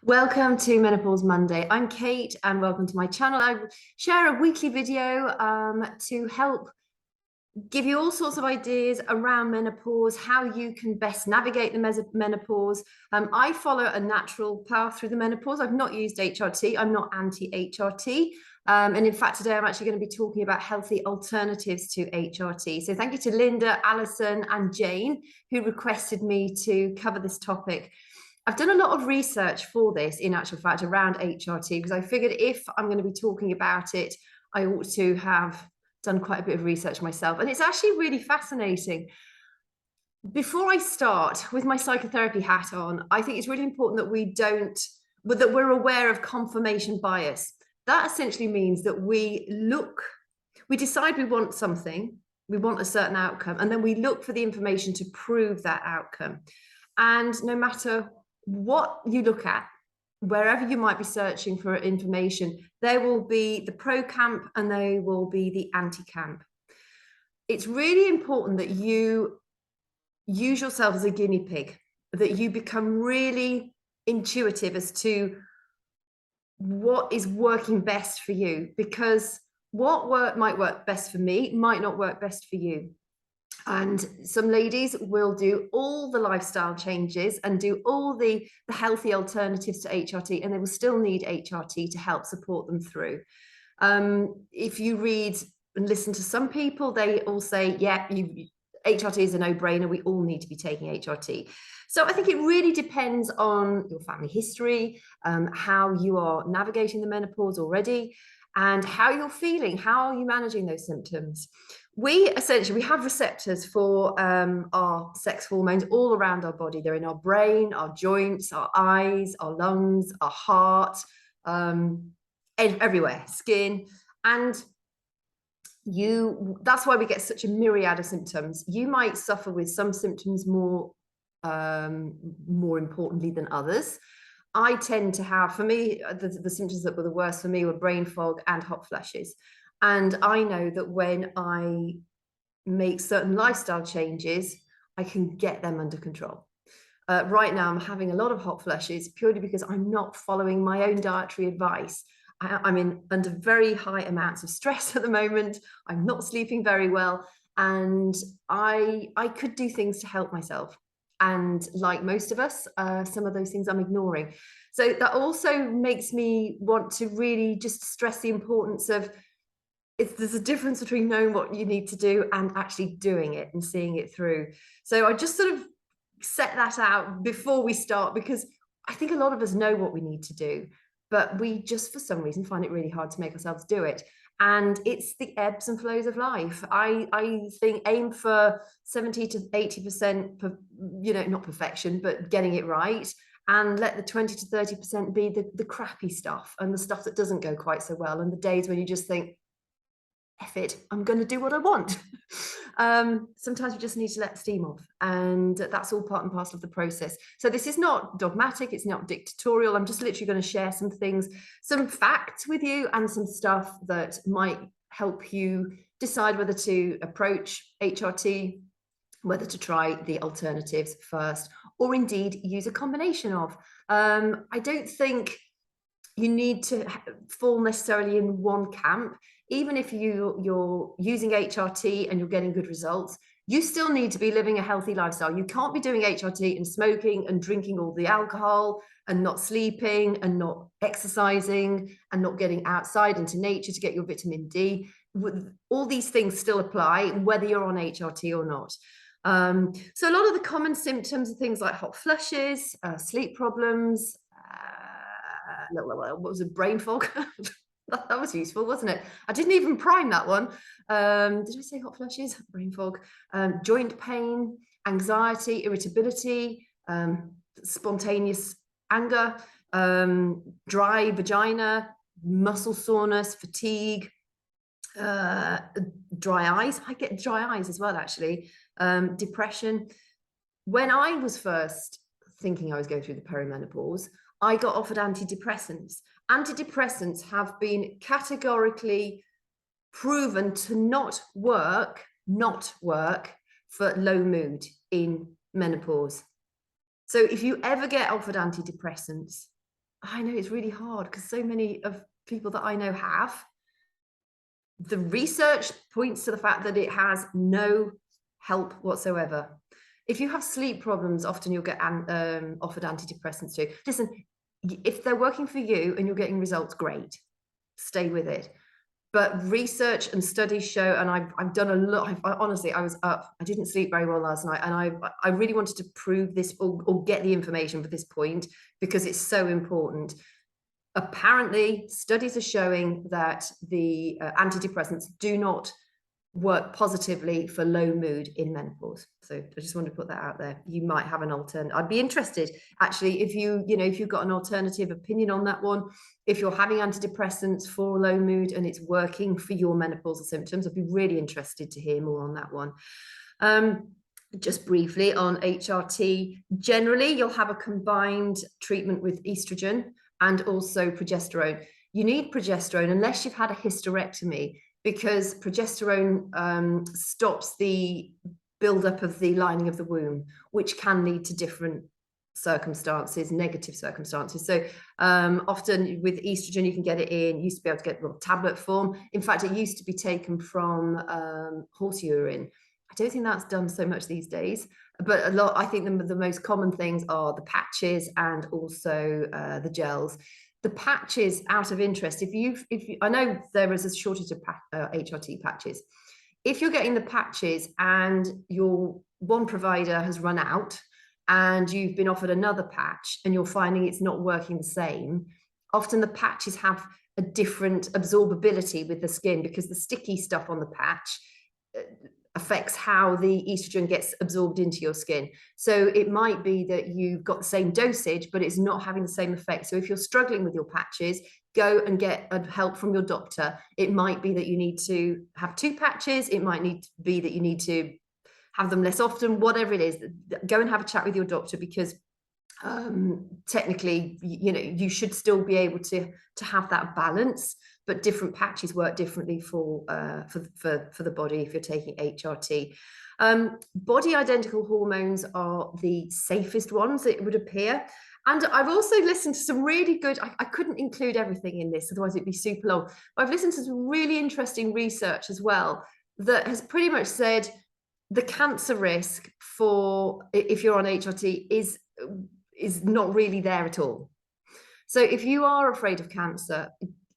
Welcome to Menopause Monday. I'm Kate and welcome to my channel. I share a weekly video to help give you all sorts of ideas around menopause, how you can best navigate the menopause. I follow a natural path through the menopause. I've not used HRT. I'm not anti-HRT. And in fact, today I'm actually going to be talking about healthy alternatives to HRT. So thank you to Linda, Alison and Jane, who requested me to cover this topic. I've done a lot of research for this, in actual fact, around HRT, because I figured if I'm going to be talking about it, I ought to have done quite a bit of research myself. And it's actually really fascinating. Before I start with my psychotherapy hat on, I think it's really important that we're aware of confirmation bias. That essentially means that we decide we want something, we want a certain outcome, and then we look for the information to prove that outcome. And no matter what you look at, wherever you might be searching for information, there will be the pro camp and there will be the anti camp. It's really important that you use yourself as a guinea pig, that you become really intuitive as to what is working best for you, because what might work best for me might not work best for you. And some ladies will do all the lifestyle changes and do all the healthy alternatives to HRT, and they will still need HRT to help support them through. If you read and listen to some people, they all say, yeah, HRT is a no-brainer. We all need to be taking HRT. So I think it really depends on your family history, how you are navigating the menopause already, and how you're feeling, how are you managing those symptoms. We have receptors for our sex hormones all around our body. They're in our brain, our joints, our eyes, our lungs, our heart, everywhere, skin. And that's why we get such a myriad of symptoms. You might suffer with some symptoms more importantly than others. I tend to have, for me, the symptoms that were the worst for me were brain fog and hot flushes. And I know that when I make certain lifestyle changes, I can get them under control. Right now, I'm having a lot of hot flushes purely because I'm not following my own dietary advice. I'm under very high amounts of stress at the moment. I'm not sleeping very well. And I could do things to help myself. And like most of us, some of those things I'm ignoring. So that also makes me want to really just stress the importance of there's a difference between knowing what you need to do and actually doing it and seeing it through. So I just sort of set that out before we start, because I think a lot of us know what we need to do, but we just for some reason find it really hard to make ourselves do it. And it's the ebbs and flows of life. I think aim for 70 to 80%, not perfection, but getting it right. And let the 20 to 30% be the crappy stuff and the stuff that doesn't go quite so well. And the days when you just think, F it, I'm going to do what I want. Sometimes we just need to let steam off, and that's all part and parcel of the process. So this is not dogmatic, it's not dictatorial. I'm just literally going to share some things, some facts with you, and some stuff that might help you decide whether to approach HRT, whether to try the alternatives first, or indeed use a combination of. I don't think you need to fall necessarily in one camp. Even if you're using HRT and you're getting good results, you still need to be living a healthy lifestyle. You can't be doing HRT and smoking and drinking all the alcohol and not sleeping and not exercising and not getting outside into nature to get your vitamin D. All these things still apply whether you're on HRT or not. So a lot of the common symptoms are things like hot flushes, sleep problems, what was it, brain fog? That was useful, wasn't it? I didn't even prime that one. Did I say hot flushes? Brain fog, joint pain, anxiety, irritability, spontaneous anger, dry vagina, muscle soreness, fatigue, dry eyes. I get dry eyes as well, actually. Depression. When I was first thinking I was going through the perimenopause, I got offered antidepressants. Antidepressants have been categorically proven to not work for low mood in menopause. So if you ever get offered antidepressants, I know it's really hard because so many of people that I know have. The research points to the fact that it has no help whatsoever. If you have sleep problems, often you'll get offered antidepressants too. Listen, if they're working for you and you're getting results, great, stay with it. But research and studies show, and I've done a lot. Honestly, I was up. I didn't sleep very well last night, and I really wanted to prove this or get the information for this point because it's so important. Apparently, studies are showing that the antidepressants do not work positively for low mood in menopause. So I just want to put that out there. You might have an alternative. I'd be interested actually if if you've got an alternative opinion on that one. If you're having antidepressants for low mood and it's working for your menopausal symptoms, I'd be really interested to hear more on that one. Just briefly on HRT, generally you'll have a combined treatment with estrogen and also progesterone. You need progesterone unless you've had a hysterectomy, because progesterone stops the buildup of the lining of the womb, which can lead to different circumstances, negative circumstances. So often with estrogen, you can get it in, used to be able to get tablet form. In fact, it used to be taken from horse urine. I don't think that's done so much these days, but a lot. I think the most common things are the patches and also the gels. The patches, out of interest, if you, I know there is a shortage of HRT patches. If you're getting the patches and your one provider has run out and you've been offered another patch and you're finding it's not working the same, often the patches have a different absorbability with the skin because the sticky stuff on the patch affects how the estrogen gets absorbed into your skin. So it might be that you've got the same dosage, but it's not having the same effect. So if you're struggling with your patches, go and get help from your doctor. It might be that you need to have 2 patches. It might need to be that you need to have them less often, whatever it is. Go and have a chat with your doctor, because technically, you should still be able to have that balance, but different patches work differently for the body if you're taking HRT. Body identical hormones are the safest ones, it would appear. And I've also listened to some really good, I couldn't include everything in this, otherwise it'd be super long. But I've listened to some really interesting research as well that has pretty much said the cancer risk for if you're on HRT is not really there at all. So if you are afraid of cancer,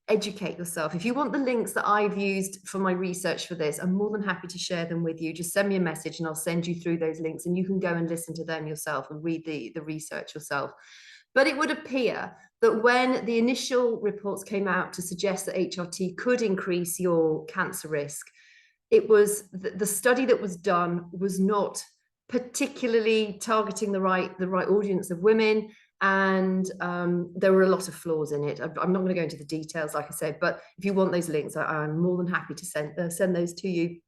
educate yourself. If you want the links that I've used for my research for this, I'm more than happy to share them with you. Just send me a message and I'll send you through those links, and you can go and listen to them yourself and read the research yourself. But it would appear that when the initial reports came out to suggest that HRT could increase your cancer risk, it was the study that was done was not particularly targeting the right audience of women, and there were a lot of flaws in it. I'm not going to go into the details, like I said, but if you want those links, I'm more than happy to send those to you.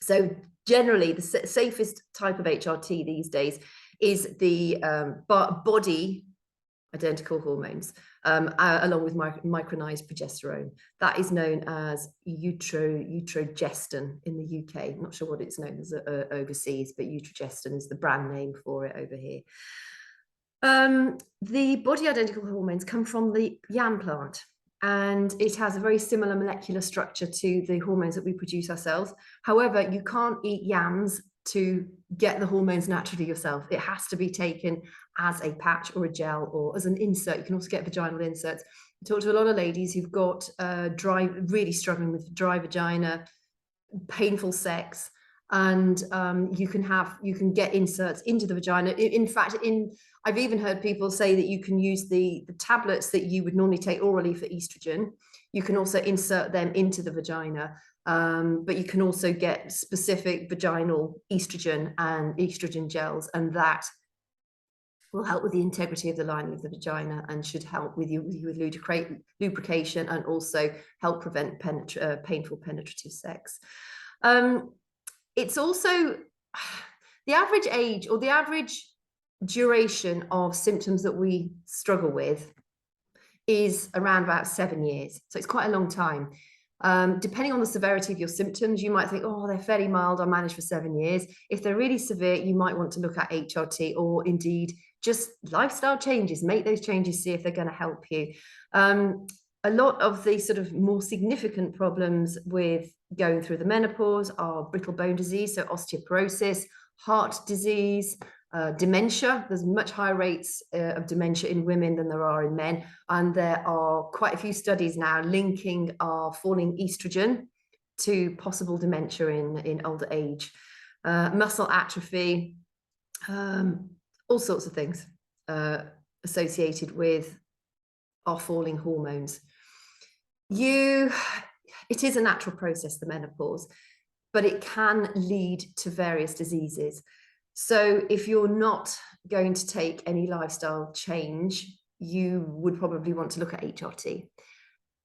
So generally, the safest type of HRT these days is the body identical hormones, along with micronized progesterone. That is known as utrogestin in the UK. I'm not sure what it's known as overseas, but utrogestin is the brand name for it over here. The body identical hormones come from the yam plant, and it has a very similar molecular structure to the hormones that we produce ourselves. However, you can't eat yams to get the hormones naturally yourself. It has to be taken as a patch or a gel or as an insert. You can also get vaginal inserts. I talk to a lot of ladies who've got really struggling with dry vagina, painful sex, and you can get inserts into the vagina. In fact, I've even heard people say that you can use the tablets that you would normally take orally for estrogen. You can also insert them into the vagina, but you can also get specific vaginal estrogen and estrogen gels, and that will help with the integrity of the lining of the vagina and should help with lubrication and also help prevent painful penetrative sex. It's also the average age or the average duration of symptoms that we struggle with is around about 7 years. So it's quite a long time. Depending on the severity of your symptoms, you might think, oh, they're fairly mild, I'll manage for 7 years. If they're really severe, you might want to look at HRT or indeed Just lifestyle changes, make those changes, see if they're going to help you. A lot of the sort of more significant problems with going through the menopause are brittle bone disease, so osteoporosis, heart disease, dementia. There's much higher rates of dementia in women than there are in men. And there are quite a few studies now linking our falling estrogen to possible dementia in older age. Muscle atrophy, all sorts of things associated with our falling hormones. It is a natural process, the menopause, but it can lead to various diseases. So if you're not going to take any lifestyle change, you would probably want to look at HRT.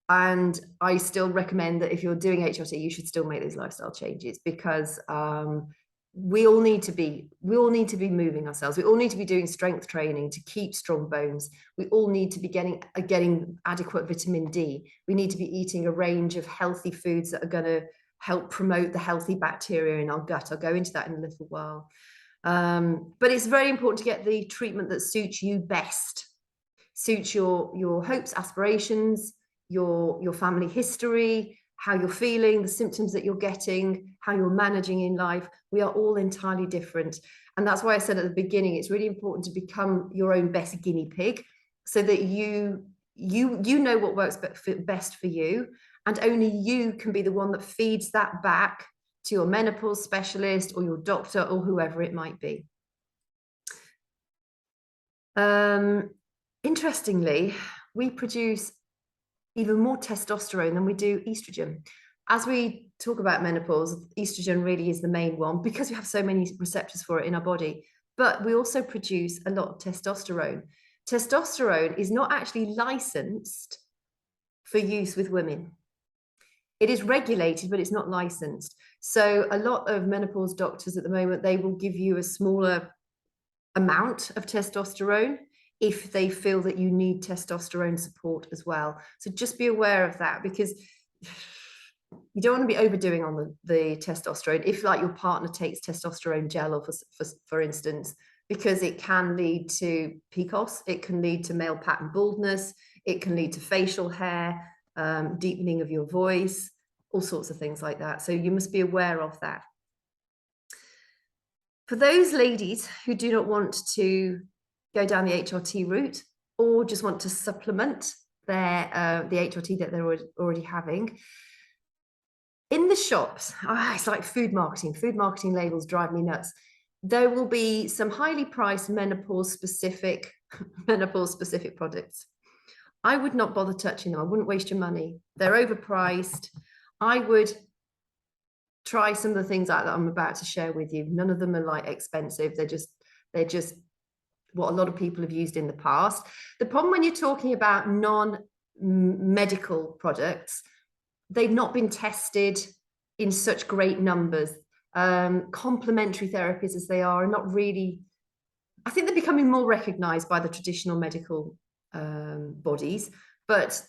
And I still recommend that if you're doing HRT, you should still make those lifestyle changes, because we all need to be moving ourselves. We all need to be doing strength training to keep strong bones. We all need to be getting adequate vitamin D. We need to be eating a range of healthy foods that are going to help promote the healthy bacteria in our gut. I'll go into that in a little while. But it's very important to get the treatment that suits you best, suits your hopes, aspirations, your family history, how you're feeling, the symptoms that you're getting, how you're managing in life. We are all entirely different. And that's why I said at the beginning, it's really important to become your own best guinea pig, so that you know what works best for you, and only you can be the one that feeds that back to your menopause specialist or your doctor or whoever it might be. Interestingly, we produce even more testosterone than we do estrogen. As we talk about menopause, estrogen really is the main one because we have so many receptors for it in our body, but we also produce a lot of testosterone. Testosterone is not actually licensed for use with women. It is regulated, but it's not licensed. So a lot of menopause doctors at the moment, they will give you a smaller amount of testosterone if they feel that you need testosterone support as well. So just be aware of that, because you don't want to be overdoing on the testosterone if, like, your partner takes testosterone gel, or for instance, because it can lead to PCOS, it can lead to male pattern baldness, it can lead to facial hair, deepening of your voice, all sorts of things like that. So you must be aware of that. For those ladies who do not want to go down the HRT route, or just want to supplement the HRT that they're already having, in the shops, it's like food marketing. Food marketing labels drive me nuts. There will be some highly priced menopause specific products. I would not bother touching them. I wouldn't waste your money. They're overpriced. I would try some of the things that I'm about to share with you. None of them are like expensive. They're just what a lot of people have used in the past. The problem when you're talking about non-medical products, they've not been tested in such great numbers. Complementary therapies as they are not really, I think they're becoming more recognized by the traditional medical bodies, but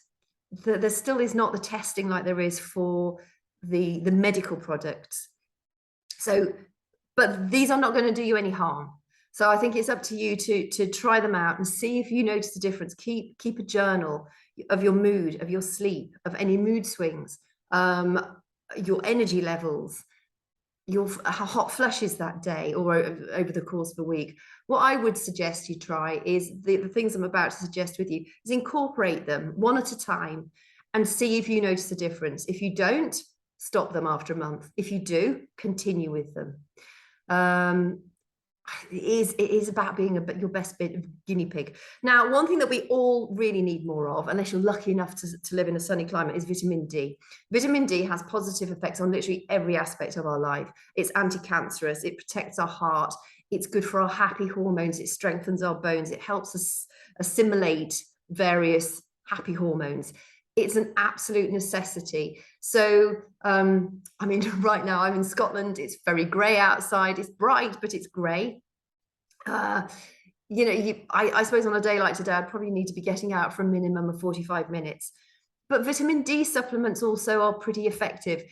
there still is not the testing like there is for the medical products. So, but these are not going to do you any harm. So I think it's up to you to try them out and see if you notice a difference. Keep a journal of your mood, of your sleep, of any mood swings, your energy levels, how hot flushes that day or over the course of a week. What I would suggest you try is the things I'm about to suggest with you is incorporate them one at a time and see if you notice a difference. If you don't, stop them after a month. If you do, continue with them. It is about being your best guinea pig. Now, one thing that we all really need more of, unless you're lucky enough to live in a sunny climate, is vitamin D. Vitamin D has positive effects on literally every aspect of our life. It's anti-cancerous, it protects our heart, it's good for our happy hormones, it strengthens our bones, it helps us assimilate various happy hormones. It's an absolute necessity. So, I mean, right now I'm in Scotland. It's very grey outside. It's bright, but it's grey. I suppose on a day like today, I'd probably need to be getting out for a minimum of 45 minutes. But vitamin D supplements also are pretty effective.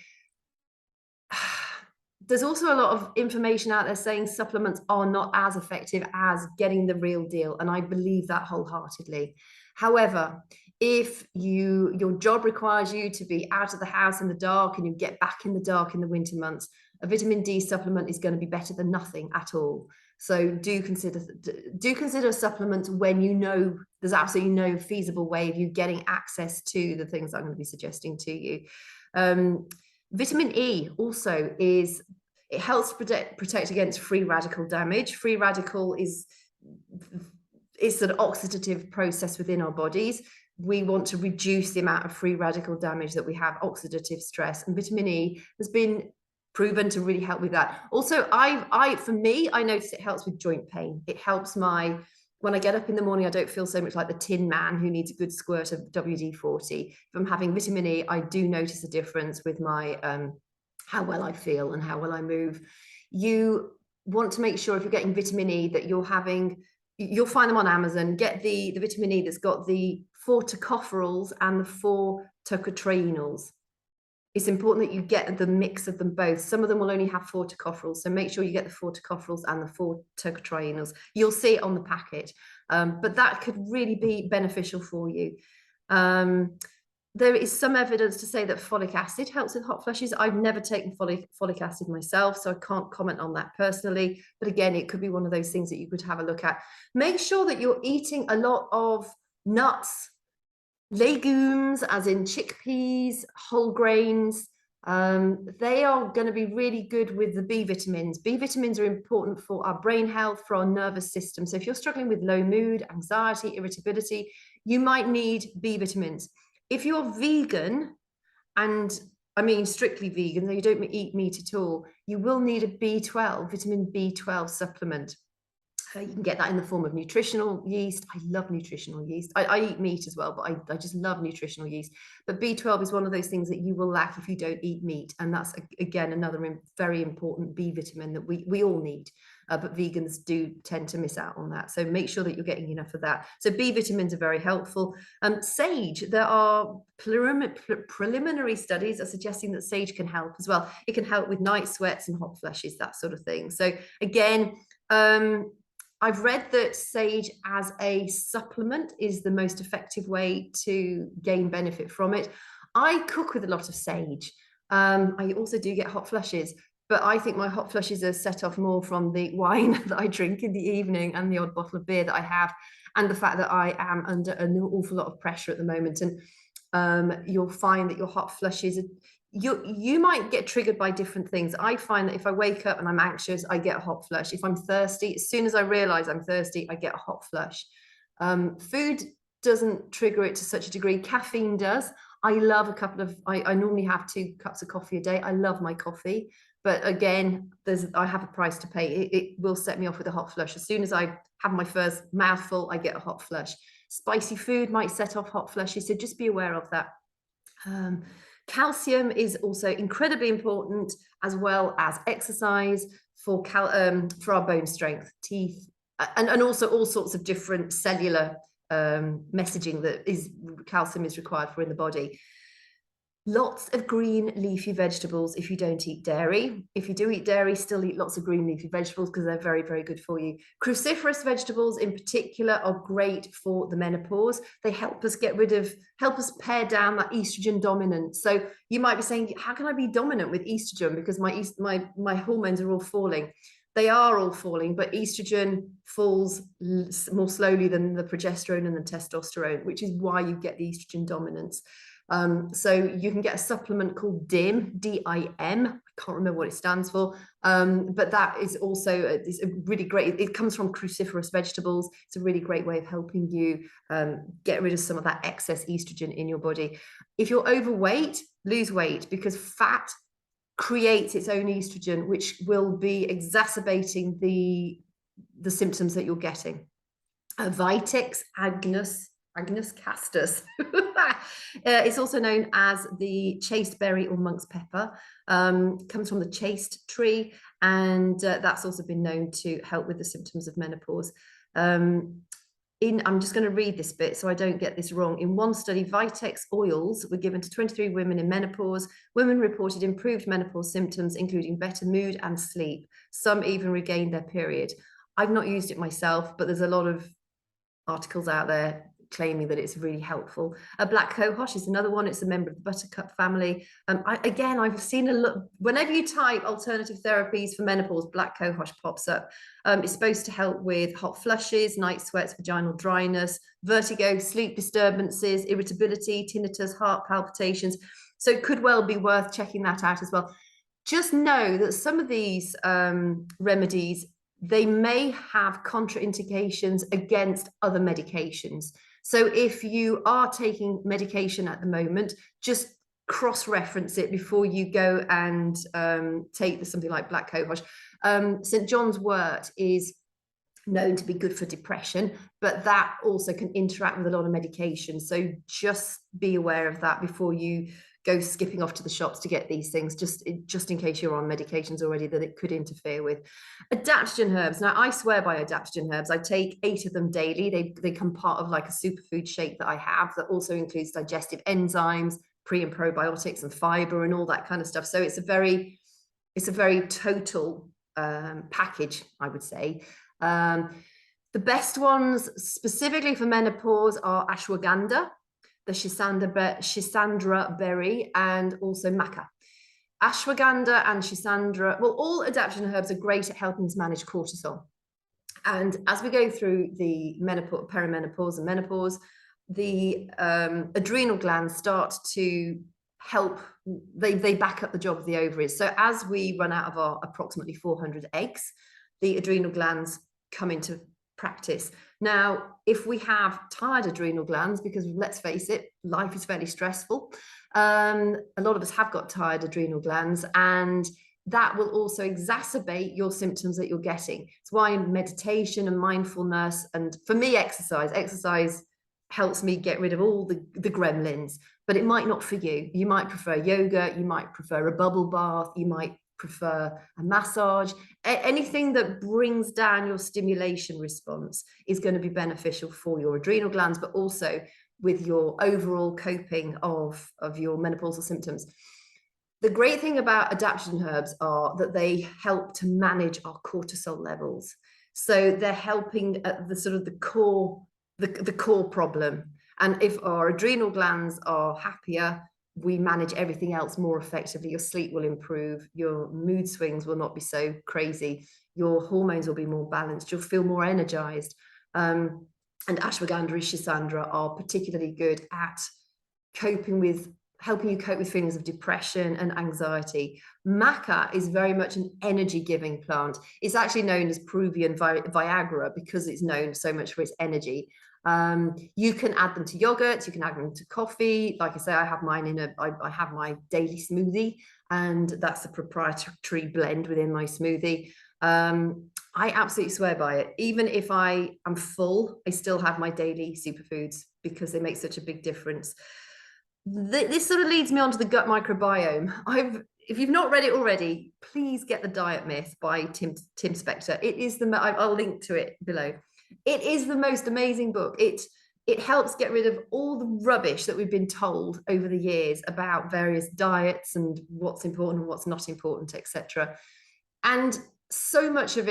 there's also a lot of information out there saying supplements are not as effective as getting the real deal, and I believe that wholeheartedly. However, if your job requires you to be out of the house in the dark and you get back in the dark in the winter months, a vitamin D supplement is going to be better than nothing at all. So do consider supplements when you know there's absolutely no feasible way of you getting access to the things I'm going to be suggesting to you. Vitamin E also it helps protect against free radical damage. Free radical is an oxidative process within our bodies. We want to reduce the amount of free radical damage that we have, oxidative stress, and vitamin E has been proven to really help with that. Also, for me, I notice it helps with joint pain. It helps when I get up in the morning, I don't feel so much like the Tin Man who needs a good squirt of WD-40. If I'm having vitamin E, I do notice a difference with my how well I feel and how well I move. You want to make sure if you're getting vitamin E that you'll find them on Amazon. Get the vitamin E that's got the 4 tocopherols and the 4 tocotrienols. It's important that you get the mix of them both. Some of them will only have 4 tocopherols, so make sure you get the 4 tocopherols and the 4 tocotrienols. You'll see it on the packet, but that could really be beneficial for you. There is some evidence to say that folic acid helps with hot flushes. I've never taken folic acid myself, so I can't comment on that personally. But again, it could be one of those things that you could have a look at. Make sure that you're eating a lot of nuts, legumes, as in chickpeas, whole grains. They are going to be really good with the B vitamins. B vitamins are important for our brain health, for our nervous system. So if you're struggling with low mood, anxiety, irritability, you might need B vitamins. If you're vegan, and I mean strictly vegan, so you don't eat meat at all, you will need a vitamin B12 supplement. You can get that in the form of nutritional yeast. I love nutritional yeast. I eat meat as well, but I just love nutritional yeast. But B12 is one of those things that you will lack if you don't eat meat. And that's, again, another very important B vitamin that we all need. But vegans do tend to miss out on that. So make sure that you're getting enough of that. So B vitamins are very helpful. Sage, there are preliminary studies are suggesting that sage can help as well. It can help with night sweats and hot flushes, that sort of thing. So again, I've read that sage as a supplement is the most effective way to gain benefit from it. I cook with a lot of sage. I also do get hot flushes, but I think my hot flushes are set off more from the wine that I drink in the evening and the odd bottle of beer that I have, and the fact that I am under an awful lot of pressure at the moment. And you'll find that your hot flushes you might get triggered by different things. I find that if I wake up and I'm anxious, I get a hot flush. If I'm thirsty, as soon as I realize I'm thirsty, I get a hot flush. Food doesn't trigger it to such a degree. Caffeine does. I love I normally have 2 cups of coffee a day. I love my coffee, but again, I have a price to pay. It will set me off with a hot flush. As soon as I have my first mouthful, I get a hot flush. Spicy food might set off hot flushes, so just be aware of that. Calcium is also incredibly important, as well as exercise for our bone strength, teeth, and also all sorts of different cellular messaging that calcium is required for in the body. Lots of green leafy vegetables if you don't eat dairy. If you do eat dairy, still eat lots of green leafy vegetables because they're very, very good for you. Cruciferous vegetables in particular are great for the menopause. They help us pare down that estrogen dominance. So you might be saying, how can I be dominant with estrogen? Because my hormones are all falling. They are all falling, but estrogen falls more slowly than the progesterone and the testosterone, which is why you get the estrogen dominance. So you can get a supplement called DIM, D-I-M. I can't remember what it stands for, but that is also it's a really great. It comes from cruciferous vegetables. It's a really great way of helping you get rid of some of that excess estrogen in your body. If you're overweight, lose weight, because fat creates its own estrogen, which will be exacerbating the symptoms that you're getting. Vitex Agnus castus. It's also known as the chaste berry or monk's pepper. Comes from the chaste tree, and that's also been known to help with the symptoms of menopause. I'm just going to read this bit so I don't get this wrong. In one study, Vitex oils were given to 23 women in menopause. Women reported improved menopause symptoms, including better mood and sleep. Some even regained their period. I've not used it myself, but there's a lot of articles out there claiming that it's really helpful. A black cohosh is another one. It's a member of the buttercup family. I've seen a look, whenever you type alternative therapies for menopause, black cohosh pops up. It's supposed to help with hot flushes, night sweats, vaginal dryness, vertigo, sleep disturbances, irritability, tinnitus, heart palpitations. So it could well be worth checking that out as well. Just know that some of these remedies, they may have contraindications against other medications. So if you are taking medication at the moment, just cross-reference it before you go and take something like black cohosh. St. John's wort is known to be good for depression, but that also can interact with a lot of medication. So just be aware of that before you go skipping off to the shops to get these things, just in case you're on medications already that it could interfere with. Adaptogen herbs. Now, I swear by adaptogen herbs. I take 8 of them daily. They come part of like a superfood shake that I have that also includes digestive enzymes, pre and probiotics and fiber and all that kind of stuff. So it's a very total package, I would say. The best ones specifically for menopause are ashwagandha, the schisandra berry, and also maca. Ashwagandha and schisandra, well, all adaptogen herbs are great at helping to manage cortisol. And as we go through the menopause, perimenopause and menopause, the adrenal glands start to help, they back up the job of the ovaries. So as we run out of our approximately 400 eggs, the adrenal glands come into practice. Now, if we have tired adrenal glands, because let's face it, life is fairly stressful, a lot of us have got tired adrenal glands, and that will also exacerbate your symptoms that you're getting. It's why meditation and mindfulness, and for me, exercise helps me get rid of all the gremlins, but it might not for you. You might prefer yoga, you might prefer a bubble bath, you might prefer a massage. Anything that brings down your stimulation response is going to be beneficial for your adrenal glands, but also with your overall coping of your menopausal symptoms. The great thing about adaptogen herbs are that they help to manage our cortisol levels. So they're helping at the sort of the core problem. And if our adrenal glands are happier, we manage everything else more effectively. Your sleep will improve, your mood swings will not be so crazy, your hormones will be more balanced, you'll feel more energized. And ashwagandha and schisandra are particularly good at helping you cope with feelings of depression and anxiety. Maca is very much an energy-giving plant. It's actually known as Peruvian Viagra because it's known so much for its energy. You can add them to yogurt, you can add them to coffee. Like I say, I have mine I have my daily smoothie, and that's a proprietary blend within my smoothie. I absolutely swear by it. Even if I am full, I still have my daily superfoods because they make such a big difference. This sort of leads me on to the gut microbiome. If you've not read it already, please get The Diet Myth by Tim Spector. It is I'll link to it below. It is the most amazing book. It helps get rid of all the rubbish that we've been told over the years about various diets and what's important and what's not important, etc. And so much of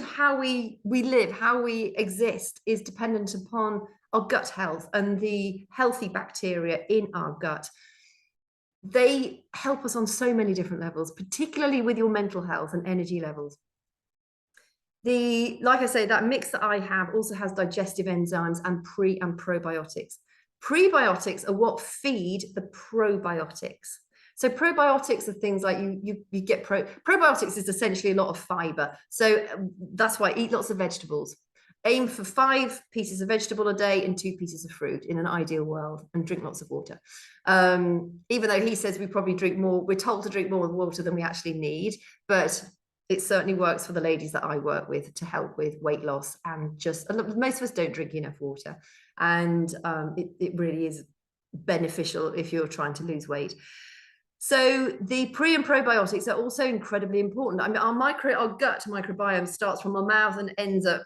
how we live, how we exist, is dependent upon our gut health and the healthy bacteria in our gut. They help us on so many different levels, particularly with your mental health and energy levels. Like I say, that mix that I have also has digestive enzymes and pre and probiotics. Prebiotics are what feed the probiotics. So probiotics are things like you get probiotics is essentially a lot of fiber. So that's why eat lots of vegetables. Aim for 5 pieces of vegetable a day and 2 pieces of fruit in an ideal world, and drink lots of water. Even though he says we're told to drink more water than we actually need, but it certainly works for the ladies that I work with to help with weight loss, and most of us don't drink enough water, and it really is beneficial if you're trying to lose weight. So the pre and probiotics are also incredibly important. I mean, our gut microbiome starts from our mouth and ends up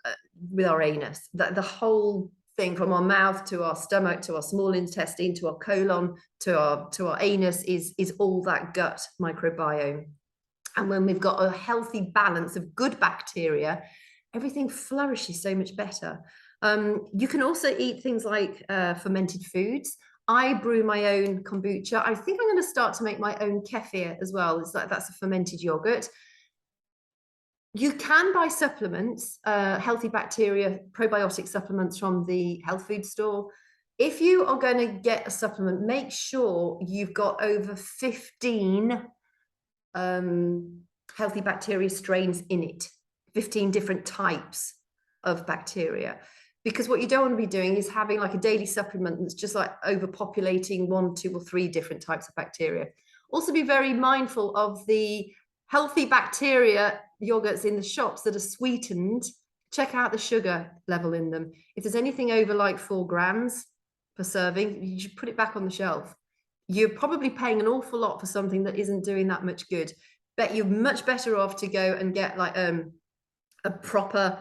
with our anus. The whole thing from our mouth to our stomach to our small intestine to our colon to our anus is all that gut microbiome. And when we've got a healthy balance of good bacteria, everything flourishes so much better. You can also eat things like fermented foods. I brew my own kombucha. I think I'm going to start to make my own kefir as well. That's a fermented yogurt. You can buy supplements, healthy bacteria, probiotic supplements from the health food store. If you are going to get a supplement, make sure you've got over 15 healthy bacteria strains in it, 15 different types of bacteria. Because what you don't want to be doing is having like a daily supplement that's just like overpopulating 1, 2, or 3 different types of bacteria. Also be very mindful of the healthy bacteria yogurts in the shops that are sweetened. Check out the sugar level in them. If there's anything over like 4 grams per serving, you should put it back on the shelf. You're probably paying an awful lot for something that isn't doing that much good. Bet you're much better off to go and get like a proper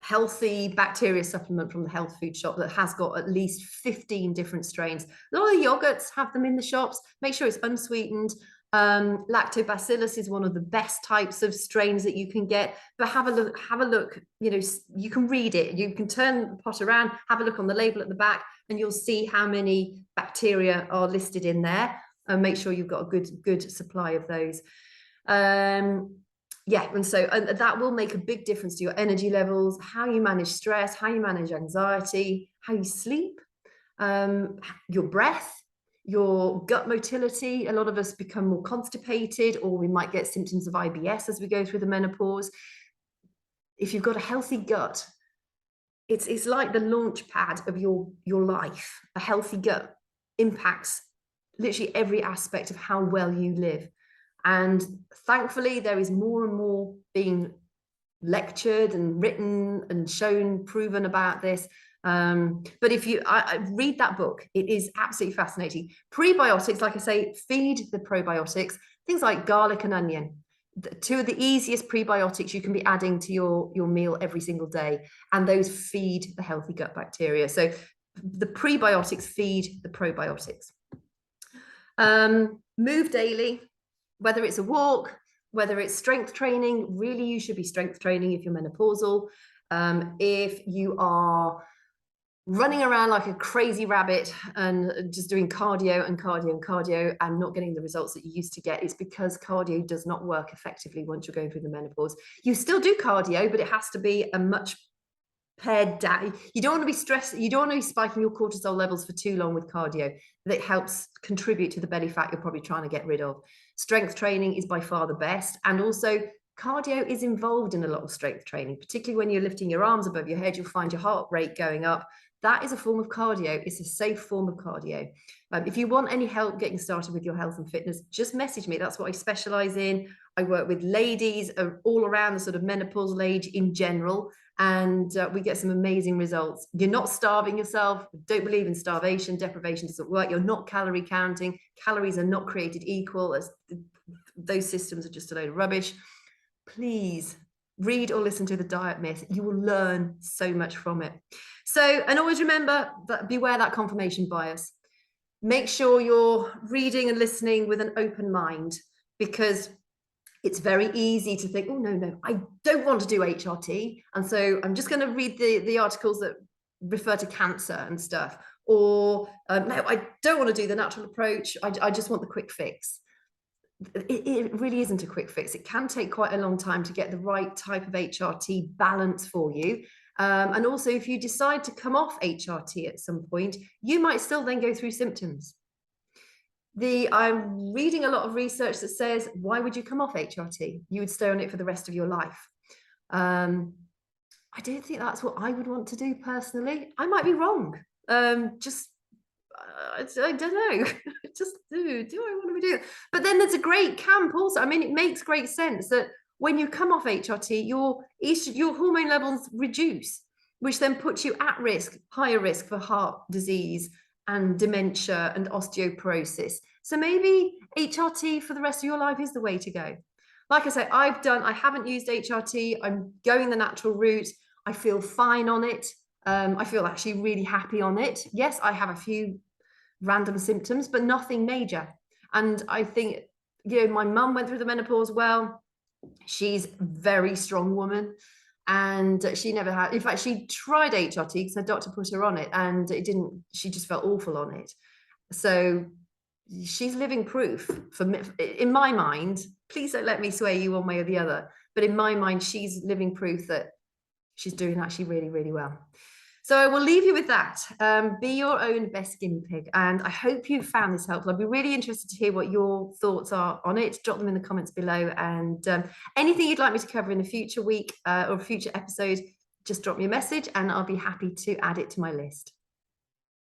healthy bacteria supplement from the health food shop that has got at least 15 different strains. A lot of yogurts have them in the shops. Make sure it's unsweetened. Lactobacillus is one of the best types of strains that you can get, but have a look, you know, you can read it, you can turn the pot around, have a look on the label at the back, and you'll see how many bacteria are listed in there, and make sure you've got a good supply of those. Yeah, and so that will make a big difference to your energy levels, how you manage stress, how you manage anxiety, how you sleep, your breath, your gut motility. A lot of us become more constipated, or we might get symptoms of IBS as we go through the menopause. If you've got a healthy gut, it's like the launch pad of your life. A healthy gut impacts literally every aspect of how well you live. And thankfully, there is more and more being lectured and written and shown, proven about this. But if you I read that book, it is absolutely fascinating. Prebiotics, like I say, feed the probiotics. Things like garlic and onion, 2 of the easiest prebiotics you can be adding to your meal every single day, and those feed the healthy gut bacteria. So the prebiotics feed the probiotics. Move daily, whether it's a walk, whether it's strength training. Really, you should be strength training if you're menopausal. If you are running around like a crazy rabbit and just doing cardio and cardio and cardio and not getting the results that you used to get, it's because cardio does not work effectively once you're going through the menopause. You still do cardio, but it has to be a much pared down. You don't want to be stressed. You don't want to be spiking your cortisol levels for too long with cardio. That helps contribute to the belly fat you're probably trying to get rid of. Strength training is by far the best. And also cardio is involved in a lot of strength training, particularly when you're lifting your arms above your head. You'll find your heart rate going up. That is a form of cardio. It's a safe form of cardio. If you want any help getting started with your health and fitness, just message me. That's what I specialize in. I work with ladies all around the sort of menopausal age in general, and we get some amazing results. You're not starving yourself. Don't believe in starvation. Deprivation doesn't work. You're not calorie counting. Calories are not created equal. Those systems are just a load of rubbish. Please read or listen to The Diet Myth. You will learn so much from it. So, and always remember that beware that confirmation bias. Make sure you're reading and listening with an open mind, because it's very easy to think, oh, no, I don't want to do HRT. And so I'm just going to read the articles that refer to cancer and stuff. Or no, I don't want to do the natural approach. I just want the quick fix. It really isn't a quick fix. It can take quite a long time to get the right type of HRT balance for you. And also, if you decide to come off HRT at some point, you might still then go through symptoms. I'm reading a lot of research that says, why would you come off HRT? You would stay on it for the rest of your life. I don't think that's what I would want to do personally. I might be wrong. I don't know. Just do I want to be doing it? But then there's a great camp also. I mean, it makes great sense that when you come off HRT, your hormone levels reduce, which then puts you at risk, higher risk for heart disease and dementia and osteoporosis. So maybe HRT for the rest of your life is the way to go. Like I say, I haven't used HRT. I'm going the natural route. I feel fine on it. I feel actually really happy on it. Yes, I have a few random symptoms, but nothing major. And I think, my mum went through the menopause well. She's a very strong woman, and she never had, in fact, she tried HRT because her doctor put her on it, and it didn't, she just felt awful on it. So she's living proof for me, in my mind. Please don't let me sway you one way or the other, but in my mind, she's living proof that she's doing actually really, really well. So I will leave you with that. Be your own best guinea pig. And I hope you found this helpful. I'd be really interested to hear what your thoughts are on it. Drop them in the comments below. And anything you'd like me to cover in a future week or a future episode, just drop me a message and I'll be happy to add it to my list.